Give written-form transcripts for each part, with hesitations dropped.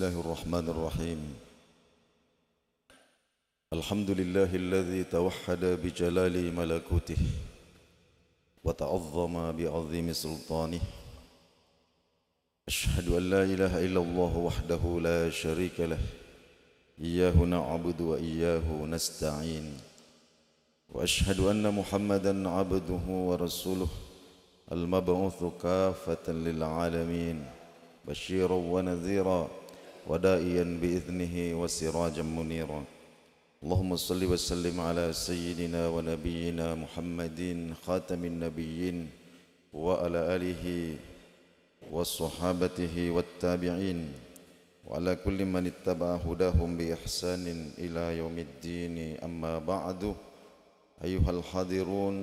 الله الرحمن الرحيم. الحمد لله الذي توحد بجلال ملكوته وتعظم بعظيم سلطانه. أشهد أن لا إله إلا الله وحده لا شريك له، إياه نعبد وإياه نستعين. وأشهد أن محمدا عبده ورسوله المبعوث كافة للعالمين، بشيرا ونذيرا ودائيا بإذنه وسراجا منيرا. اللهم صل وسلم على سيدنا ونبينا محمد خاتم النبيين وعلى آله وصحابته والتابعين وعلى كل من اتبع هداهم بإحسان إلى يوم الدين. أما بعد، أيها الحاضرون،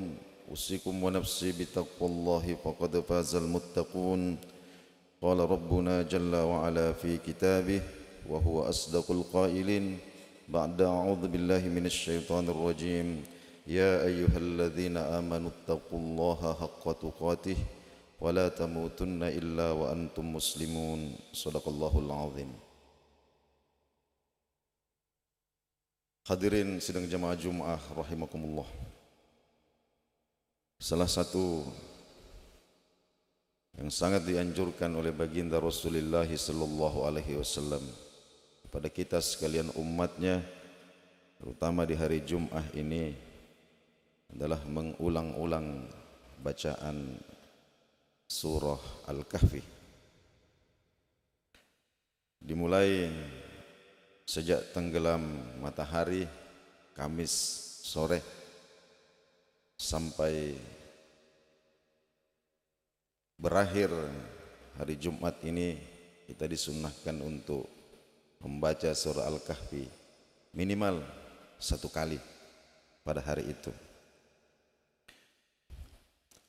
أوصيكم ونفسي بتقوى الله فقد فاز المتقون. قال ربنا جل وعلا في كتابه وهو أصدق القائلين بعد أعوذ بالله من الشيطان الرجيم: يا أيها الذين آمنوا اتقوا الله حق تقاته ولا تموتن إلا وأنتم مسلمون. صدق الله العظيم. Hadirin sidang jamaah Jumat rahimakumullah. Salah satu yang sangat dianjurkan oleh baginda Rasulullah sallallahu alaihi wasallam kepada kita sekalian umatnya, terutama di hari Jumat ini, adalah mengulang-ulang bacaan surah Al-Kahfi. Dimulai sejak tenggelam matahari Kamis sore sampai berakhir hari Jumat ini, kita disunnahkan untuk membaca surah Al-Kahfi minimal 1 kali pada hari itu.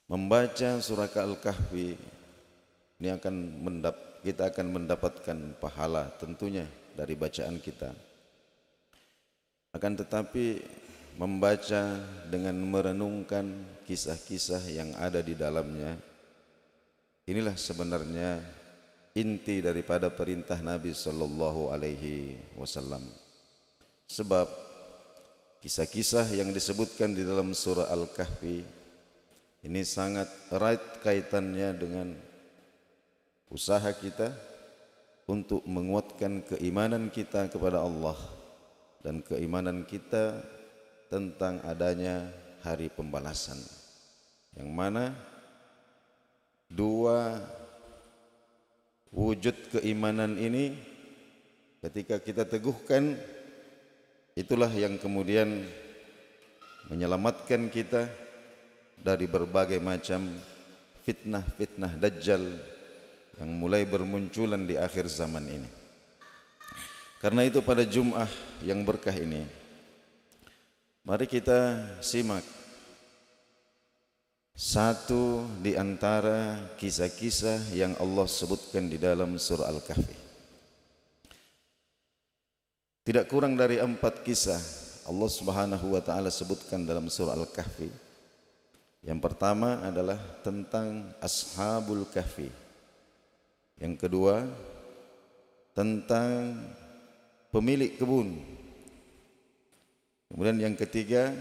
Membaca surah Al-Kahfi ini kita akan mendapatkan pahala tentunya dari bacaan kita. Akan tetapi membaca dengan merenungkan kisah-kisah yang ada di dalamnya, inilah sebenarnya inti daripada perintah Nabi sallallahu alaihi wasallam. Sebab kisah-kisah yang disebutkan di dalam surah Al-Kahfi ini sangat erat kaitannya dengan usaha kita untuk menguatkan keimanan kita kepada Allah dan keimanan kita tentang adanya hari pembalasan, yang mana dua wujud keimanan ini ketika kita teguhkan, itulah yang kemudian menyelamatkan kita dari berbagai macam fitnah-fitnah Dajjal yang mulai bermunculan di akhir zaman ini. Karena itu pada Jumat yang berkah ini, mari kita simak satu di antara kisah-kisah yang Allah sebutkan di dalam surah Al-Kahfi. Tidak kurang dari 4 kisah Allah Subhanahu wa taala sebutkan dalam surah Al-Kahfi. Yang pertama adalah tentang Ashabul Kahfi. Yang kedua tentang pemilik kebun. Kemudian yang ketiga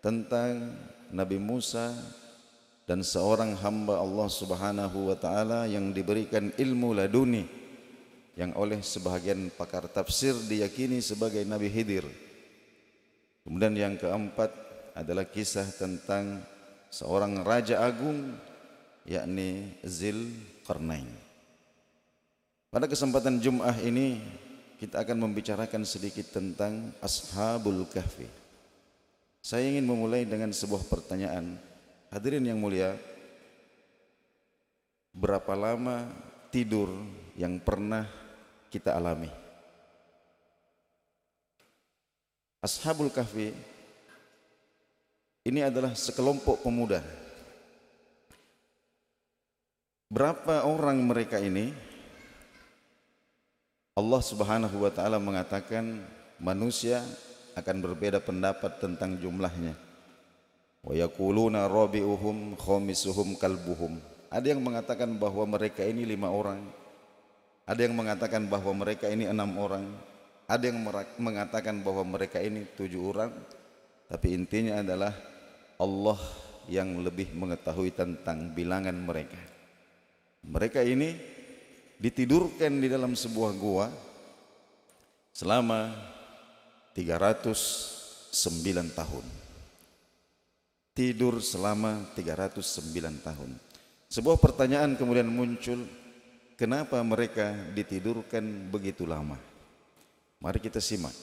tentang Nabi Musa dan seorang hamba Allah Subhanahu wa taala yang diberikan ilmu laduni, yang oleh sebahagian pakar tafsir diyakini sebagai Nabi Khidir. Kemudian yang keempat adalah kisah tentang seorang raja agung, yakni Dzulqarnain. Pada kesempatan Jumat ini kita akan membicarakan sedikit tentang Ashabul Kahfi. Saya ingin memulai dengan sebuah pertanyaan. Hadirin yang mulia, berapa lama tidur yang pernah kita alami? Ashabul Kahfi ini adalah sekelompok pemuda. Berapa orang mereka ini? Allah Subhanahu wa taala mengatakan manusia akan berbeda pendapat tentang jumlahnya. Wa yaquluna rabi'uhum khamisuhum kalbuhum. Ada yang mengatakan bahwa mereka ini 5 orang. Ada yang mengatakan bahwa mereka ini 6 orang, ada yang mengatakan bahwa mereka ini 7 orang. Tapi intinya adalah Allah yang lebih mengetahui tentang bilangan mereka. Mereka ini ditidurkan di dalam sebuah gua selama 309 tahun. Tidur selama 309 tahun. Sebuah pertanyaan kemudian muncul, kenapa mereka ditidurkan begitu lama? Mari kita simak.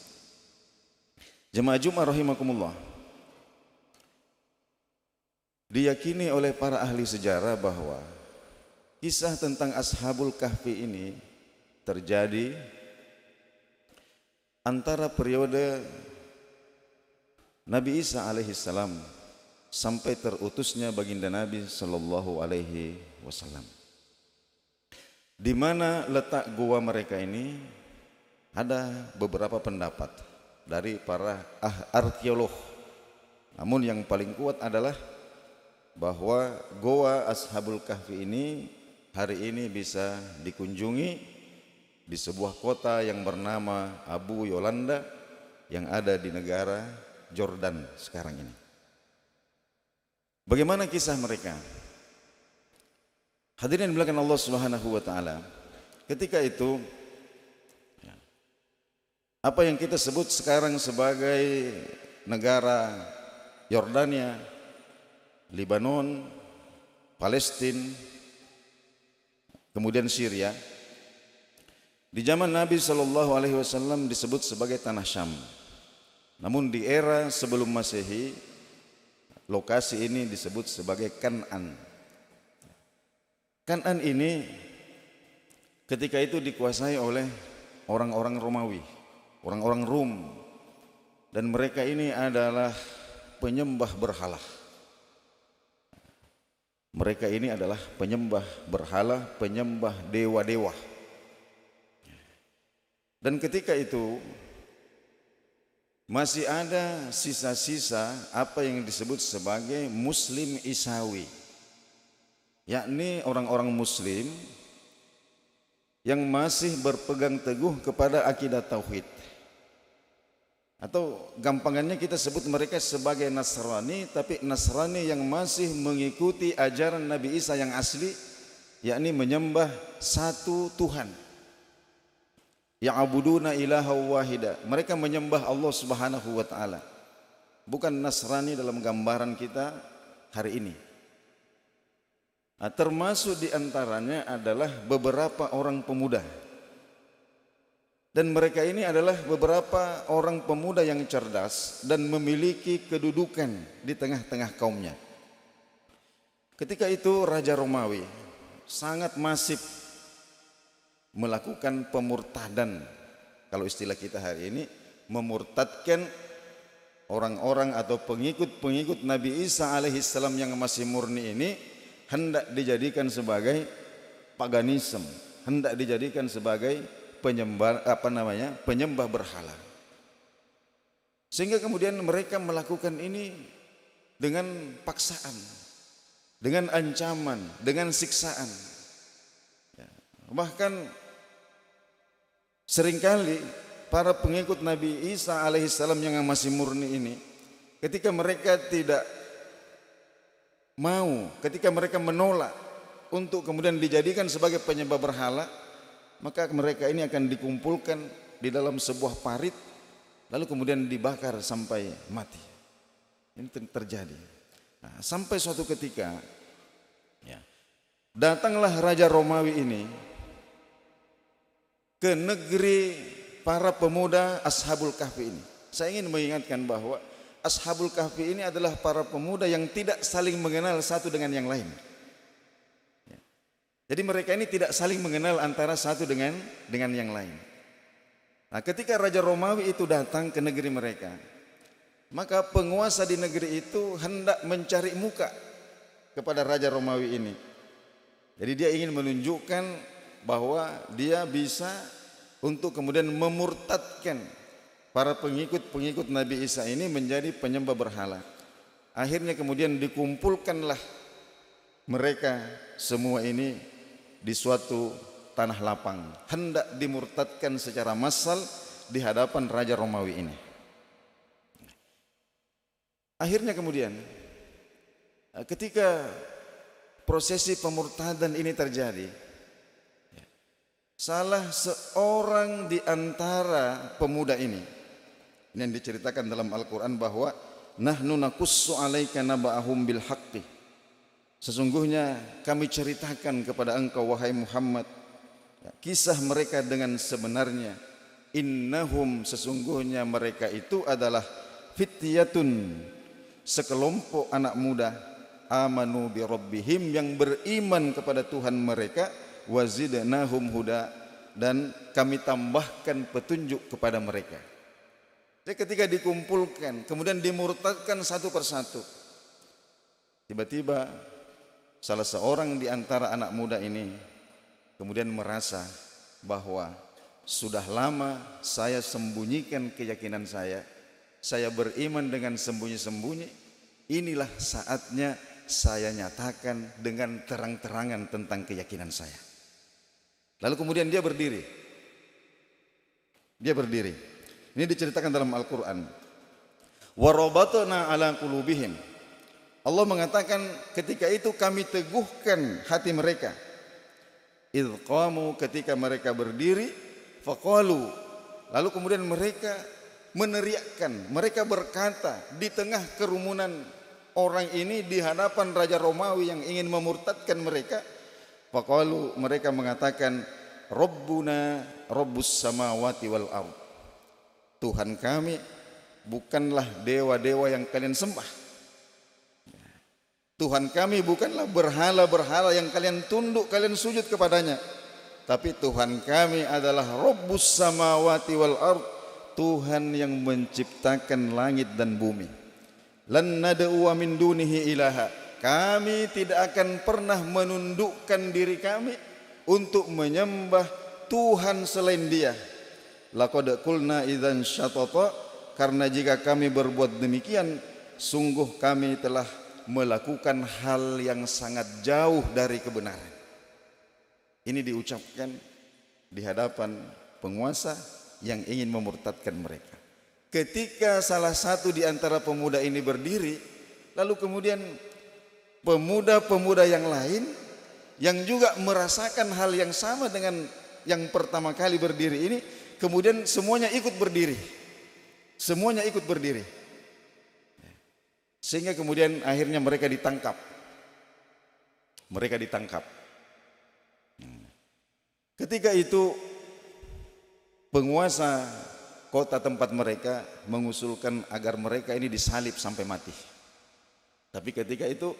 Jemaah Jumat rahimakumullah. Diyakini oleh para ahli sejarah bahwa kisah tentang Ashabul Kahfi ini terjadi antara periode Nabi Isa alaihissalam sampai terutusnya baginda Nabi sallallahu alaihi wasallam. Di mana letak gua mereka ini ada beberapa pendapat dari para arkeolog. Namun yang paling kuat adalah bahwa goa Ashabul Kahfi ini hari ini bisa dikunjungi di sebuah kota yang bernama Abu Yolanda yang ada di negara Jordan sekarang ini. Bagaimana kisah mereka? Hadirin dimuliakan Allah Subhanahu wa taala. Ketika itu apa yang kita sebut sekarang sebagai negara Yordania, Lebanon, Palestina, kemudian Syria, di zaman Nabi sallallahu alaihi wasallam disebut sebagai tanah Syam. Namun di era sebelum Masehi, lokasi ini disebut sebagai Kan'an. Kan'an ini ketika itu dikuasai oleh orang-orang Romawi, orang-orang Rum, dan mereka ini adalah penyembah berhala. Mereka ini adalah penyembah berhala, penyembah dewa-dewa. Dan ketika itu masih ada sisa-sisa apa yang disebut sebagai Muslim Isawi, yakni orang-orang Muslim yang masih berpegang teguh kepada akidah tauhid, atau gampangannya kita sebut mereka sebagai Nasrani, tapi Nasrani yang masih mengikuti ajaran Nabi Isa yang asli, yakni menyembah satu Tuhan. Ya'buduna ilaha wahida. Mereka menyembah Allah Subhanahu wa taala. Bukan Nasrani dalam gambaran kita hari ini. Nah, termasuk di antaranya adalah beberapa orang pemuda. Dan mereka ini adalah beberapa orang pemuda yang cerdas dan memiliki kedudukan di tengah-tengah kaumnya. Ketika itu Raja Romawi sangat masif melakukan pemurtadan. Kalau istilah kita hari ini, memurtadkan orang-orang atau pengikut-pengikut Nabi Isa alaihissalam yang masih murni ini, hendak dijadikan sebagai paganisme, hendak dijadikan sebagai penyembah berhala. Sehingga kemudian mereka melakukan ini dengan paksaan, dengan ancaman, dengan siksaan. Bahkan seringkali para pengikut Nabi Isa alaihissalam yang masih murni ini, ketika mereka tidak mau, ketika mereka menolak untuk kemudian dijadikan sebagai penyembah berhala, maka mereka ini akan dikumpulkan di dalam sebuah parit, lalu kemudian dibakar sampai mati. Ini terjadi. Nah, sampai suatu ketika datanglah Raja Romawi ini ke negeri para pemuda Ashabul Kahfi ini. Saya ingin mengingatkan bahwa Ashabul Kahfi ini adalah para pemuda yang tidak saling mengenal satu dengan yang lain. Jadi mereka ini tidak saling mengenal antara satu dengan yang lain. Nah, ketika Raja Romawi itu datang ke negeri mereka, maka penguasa di negeri itu hendak mencari muka kepada Raja Romawi ini. Jadi dia ingin menunjukkan bahwa dia bisa untuk kemudian memurtadkan para pengikut-pengikut Nabi Isa ini menjadi penyembah berhala. Akhirnya kemudian dikumpulkanlah mereka semua ini di suatu tanah lapang, hendak dimurtadkan secara massal di hadapan Raja Romawi ini. Akhirnya kemudian ketika prosesi pemurtadan ini terjadi, salah seorang di antara pemuda ini yang diceritakan dalam Al-Quran bahwa nahnu naqussu alaika naba'ahum bil haqqi, sesungguhnya kami ceritakan kepada engkau wahai Muhammad kisah mereka dengan sebenarnya. Innahum, sesungguhnya mereka itu adalah fityatun, sekelompok anak muda, amanu bi rabbihim, yang beriman kepada Tuhan mereka, wazidnahum huda, dan kami tambahkan petunjuk kepada mereka. Jadi ketika dikumpulkan kemudian dimurtadkan satu persatu, tiba-tiba salah seorang di antara anak muda ini kemudian merasa bahwa sudah lama saya sembunyikan keyakinan saya beriman dengan sembunyi-sembunyi, inilah saatnya saya nyatakan dengan terang-terangan tentang keyakinan saya. Lalu kemudian dia berdiri. Ini diceritakan dalam Al-Quran. Warabatna ala qulubihim. Allah mengatakan ketika itu kami teguhkan hati mereka. Idh qamu, ketika mereka berdiri, faqalu, lalu kemudian mereka meneriakkan, mereka berkata di tengah kerumunan orang ini di hadapan Raja Romawi yang ingin memurtadkan mereka. Faqalu, mereka mengatakan, Rabbuna Rabbus samawati wal ard, Tuhan kami bukanlah dewa-dewa yang kalian sembah, Tuhan kami bukanlah berhala-berhala yang kalian tunduk, kalian sujud kepadanya, tapi Tuhan kami adalah Rabbus samawati wal ard, Tuhan yang menciptakan langit dan bumi. Lan nad'u min dunihi ilaha, kami tidak akan pernah menundukkan diri kami untuk menyembah Tuhan selain Dia. Laqad qulna idzan syatata, karena jika kami berbuat demikian sungguh kami telah melakukan hal yang sangat jauh dari kebenaran. Ini diucapkan di hadapan penguasa yang ingin memurtadkan mereka. Ketika salah satu di antara pemuda ini berdiri, lalu kemudian pemuda-pemuda yang lain yang juga merasakan hal yang sama dengan yang pertama kali berdiri ini, kemudian semuanya ikut berdiri. Semuanya ikut berdiri. Sehingga kemudian akhirnya mereka ditangkap. Mereka ditangkap. Ketika itu penguasa kota tempat mereka mengusulkan agar mereka ini disalib sampai mati. Tapi ketika itu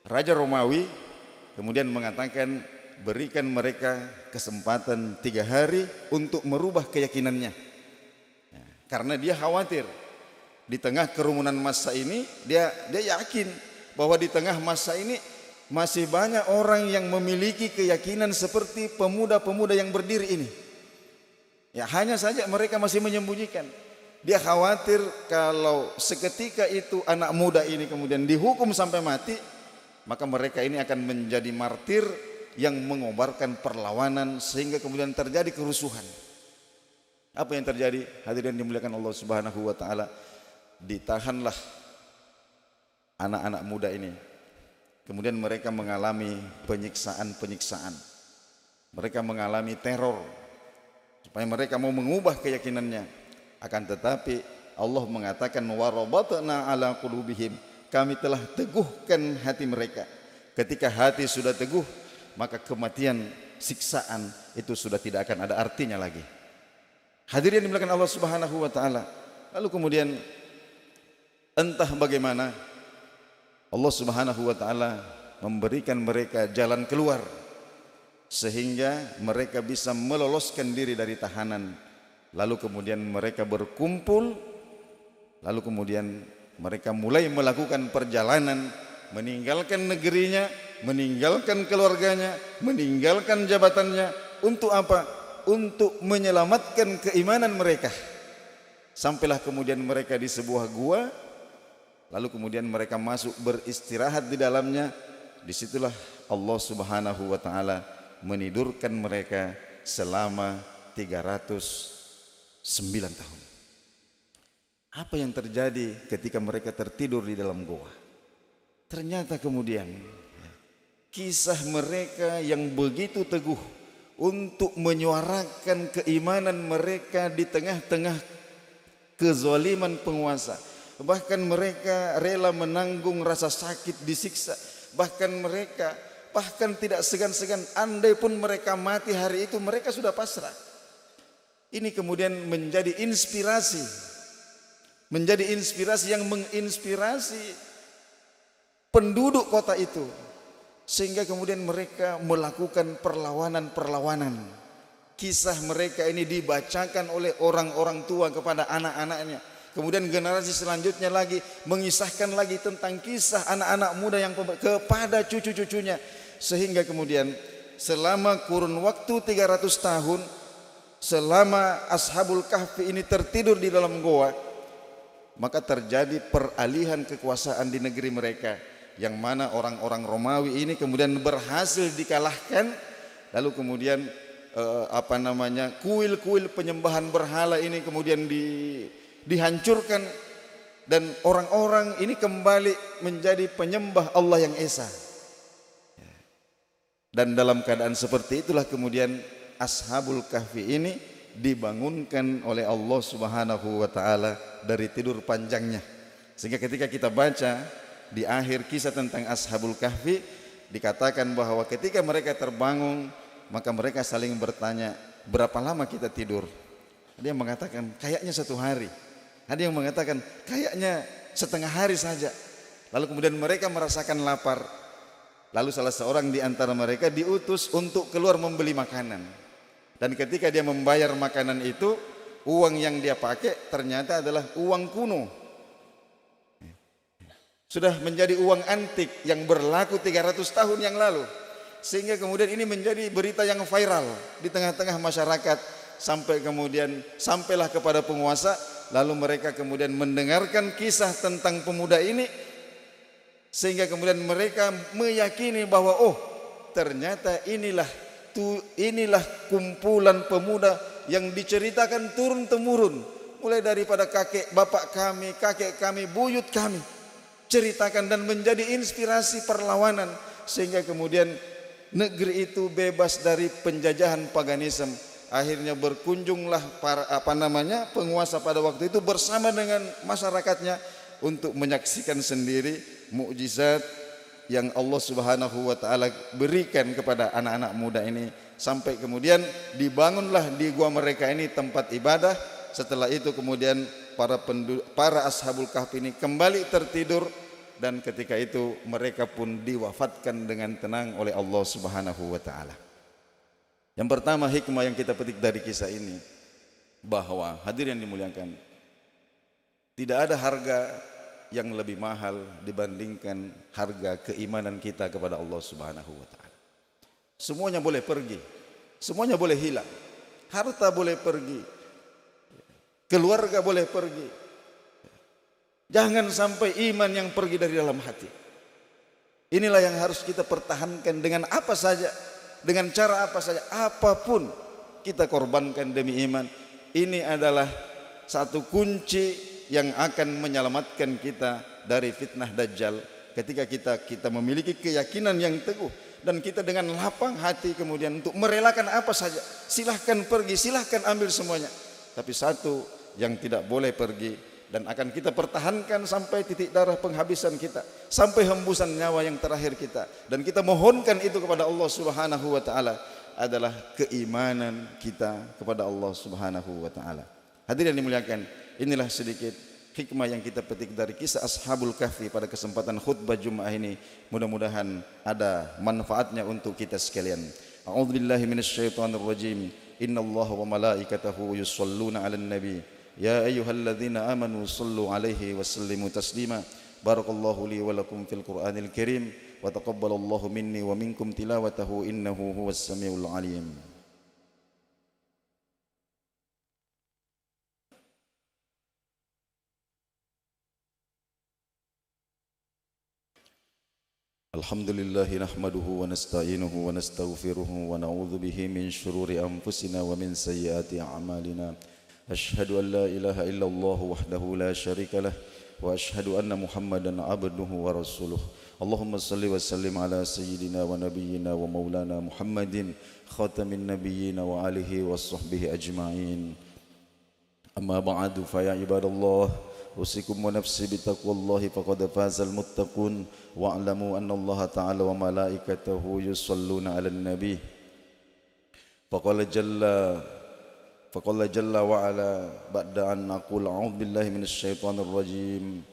Raja Romawi kemudian mengatakan berikan mereka kesempatan 3 hari untuk merubah keyakinannya. Karena dia khawatir di tengah kerumunan massa ini, dia yakin bahwa di tengah massa ini masih banyak orang yang memiliki keyakinan seperti pemuda-pemuda yang berdiri ini. Ya, hanya saja mereka masih menyembunyikan. Dia khawatir kalau seketika itu anak muda ini kemudian dihukum sampai mati, maka mereka ini akan menjadi martir yang mengobarkan perlawanan sehingga kemudian terjadi kerusuhan. Apa yang terjadi? Hadirin dimuliakan Allah Subhanahu wa taala, ditahanlah anak-anak muda ini. Kemudian mereka mengalami penyiksaan-penyiksaan. Mereka mengalami teror supaya mereka mau mengubah keyakinannya. Akan tetapi Allah mengatakan warabatna ala qulubihim, kami telah teguhkan hati mereka. Ketika hati sudah teguh, maka kematian, siksaan itu sudah tidak akan ada artinya lagi. Hadirin dimuliakan Allah Subhanahu wa taala. Lalu kemudian entah bagaimana Allah Subhanahu wa taala memberikan mereka jalan keluar sehingga mereka bisa meloloskan diri dari tahanan. Lalu kemudian mereka berkumpul, lalu kemudian mereka mulai melakukan perjalanan, meninggalkan negerinya, meninggalkan keluarganya, meninggalkan jabatannya. Untuk apa? Untuk menyelamatkan keimanan mereka. Sampailah kemudian mereka di sebuah gua, lalu kemudian mereka masuk beristirahat di dalamnya. Disitulah Allah Subhanahu wa taala menidurkan mereka selama 309 tahun. Apa yang terjadi ketika mereka tertidur di dalam goa? Ternyata kemudian kisah mereka yang begitu teguh untuk menyuarakan keimanan mereka di tengah-tengah kezaliman penguasa. Bahkan mereka rela menanggung rasa sakit, disiksa. Bahkan tidak segan-segan, andai pun mereka mati hari itu, mereka sudah pasrah. Ini kemudian menjadi inspirasi yang menginspirasi penduduk kota itu, sehingga kemudian mereka melakukan perlawanan. Kisah mereka ini dibacakan oleh orang-orang tua kepada anak-anaknya. Kemudian generasi selanjutnya lagi mengisahkan lagi tentang kisah anak-anak muda yang kepada cucu-cucunya. Sehingga kemudian selama kurun waktu 300 tahun, selama Ashabul Kahfi ini tertidur di dalam goa, maka terjadi peralihan kekuasaan di negeri mereka, yang mana orang-orang Romawi ini kemudian berhasil dikalahkan. Lalu kemudian kuil-kuil penyembahan berhala ini kemudian dihancurkan, dan orang-orang ini kembali menjadi penyembah Allah yang esa. Dan dalam keadaan seperti itulah kemudian Ashabul Kahfi ini dibangunkan oleh Allah Subhanahu wa taala dari tidur panjangnya. Sehingga ketika kita baca di akhir kisah tentang Ashabul Kahfi, dikatakan bahwa ketika mereka terbangun, maka mereka saling bertanya, berapa lama kita tidur? Ada yang mengatakan kayaknya 1 hari. Ada yang mengatakan kayaknya setengah hari saja. Lalu kemudian mereka merasakan lapar. Lalu salah seorang di antara mereka diutus untuk keluar membeli makanan. Dan ketika dia membayar makanan itu, uang yang dia pakai ternyata adalah uang kuno. Sudah menjadi uang antik yang berlaku 300 tahun yang lalu. Sehingga kemudian ini menjadi berita yang viral di tengah-tengah masyarakat, sampai kemudian sampailah kepada penguasa. Lalu mereka kemudian mendengarkan kisah tentang pemuda ini, sehingga kemudian mereka meyakini bahwa ternyata inilah kumpulan pemuda yang diceritakan turun-temurun, mulai daripada kakek kami, buyut kami, ceritakan dan menjadi inspirasi perlawanan, sehingga kemudian negeri itu bebas dari penjajahan paganisme. Akhirnya berkunjunglah penguasa pada waktu itu bersama dengan masyarakatnya untuk menyaksikan sendiri mukjizat yang Allah Subhanahu wa taala berikan kepada anak-anak muda ini, sampai kemudian dibangunlah di gua mereka ini tempat ibadah. Setelah itu kemudian para Ashabul Kahfi ini kembali tertidur, dan ketika itu mereka pun diwafatkan dengan tenang oleh Allah Subhanahu wa taala. Yang pertama, hikmah yang kita petik dari kisah ini, bahwa hadirin yang dimuliakan, tidak ada harga yang lebih mahal dibandingkan harga keimanan kita kepada Allah Subhanahu wa taala. Semuanya boleh pergi, semuanya boleh hilang, harta boleh pergi, keluarga boleh pergi. Jangan sampai iman yang pergi dari dalam hati. Inilah yang harus kita pertahankan dengan apa saja, dengan cara apa saja, apapun kita korbankan demi iman. Ini adalah satu kunci yang akan menyelamatkan kita dari fitnah Dajjal. Ketika kita memiliki keyakinan yang teguh, dan kita dengan lapang hati kemudian untuk merelakan apa saja, silahkan pergi, silahkan ambil semuanya. Tapi satu yang tidak boleh pergi dan akan kita pertahankan sampai titik darah penghabisan kita, sampai hembusan nyawa yang terakhir kita, dan kita mohonkan itu kepada Allah Subhanahu wa taala, adalah keimanan kita kepada Allah Subhanahu wa taala. Hadirin yang dimuliakan, inilah sedikit hikmah yang kita petik dari kisah Ashabul Kahfi pada kesempatan khutbah Jumat ini. Mudah-mudahan ada manfaatnya untuk kita sekalian. A'udzubillahi minasyaitonirrajim. Innallaha wa malaikatahu yusholluna 'alan nabi. Ya ayyuhalladzina amanu shallu 'alaihi wa sallimu taslima. Barakallahu li wa lakum fil Qur'anil Karim wa taqabbalallahu minni wa minkum tilawatahu innahu huwas samiul 'alim. Alhamdulillah nahmaduhu wa nasta'inuhu wa nastaghfiruhu wa na'udzu bihi min shururi anfusina wa min sayyiati a'malina. Ashhadu an la ilaha illallah wahdahu la syarika lah wa ashhadu anna Muhammadan abduhu wa rasuluh. Allahumma salli wa sallim ala sayyidina wa nabiyyina wa maulana Muhammadin khatamin nabiyyin wa alihi wa sahbihi ajma'in. Amma ba'du fa ya ibadallah, usikum wa nafsi bitaqwallahi faqad fazal muttaqun wa'lamu anna Allah ta'ala wa malaikatahu yusalluna 'alan nabi. Faqala jalla wa ala ba'da an aqul a'udzu billahi minasy syaithanir rajim.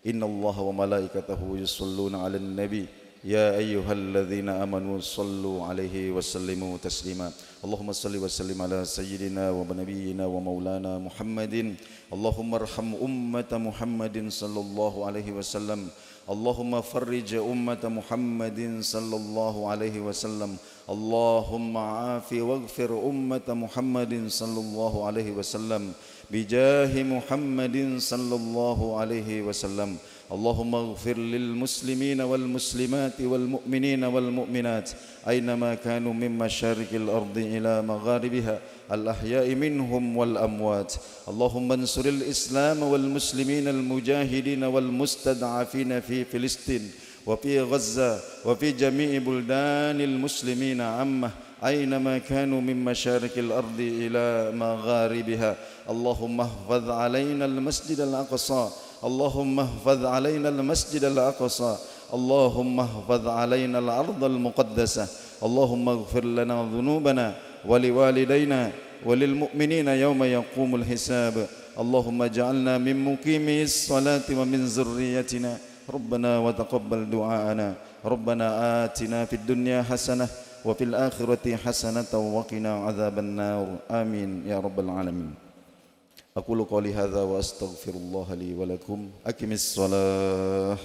Inna Allah wa malaikatahu yusalluna 'alan nabi. Ya ayyuhalladzina amanu sallu 'alaihi wa sallimu taslima. Allahumma salli wa sallim ala sayyidina wa nabiyyina wa maulana Muhammadin. Allahumma arham ummata Muhammadin sallallahu alaihi wasallam. Allahumma farrij ummata Muhammadin sallallahu alaihi wasallam. Allahumma afi waghfir ummata Muhammadin sallallahu alaihi wasallam bijahi Muhammadin sallallahu alaihi wasallam. Allahumma ighfir lil muslimina wal muslimati wal mu'minina wal mu'minat aynama kanu min masyariqil ardi ila magharibiha al ahya'i minhum wal amwat. Allahumma ansuril islam wal muslimina al mujahidin wal mustad'afina fi Filistin wa fi Gaza wa fi jami'i buldanil muslimina ammah aynama kanu min masyariqil ardi ila magharibiha. Allahumma ihfaz alaina al masjid al aqsa. Allahumma ihfaz alaina al-masjid al-aqsa. Allahumma ihfaz alaina al-ardh al-muqaddasah. Allahumma ighfir lana dhunubana wa liwalidayna wa lilmu'minina yawma yaqumul hisab. Allahumma ij'alna min muqimis salati wa min zurriyyatina. Rabbana wa taqabbal du'aana. Rabbana atina fid dunya hasanah wa fil akhirati hasanatan wa qina adzaban nar. Amin ya rabbal alamin. Aqulu qouli hadza wa astaghfirullah li wa lakum. Aqimis shalah.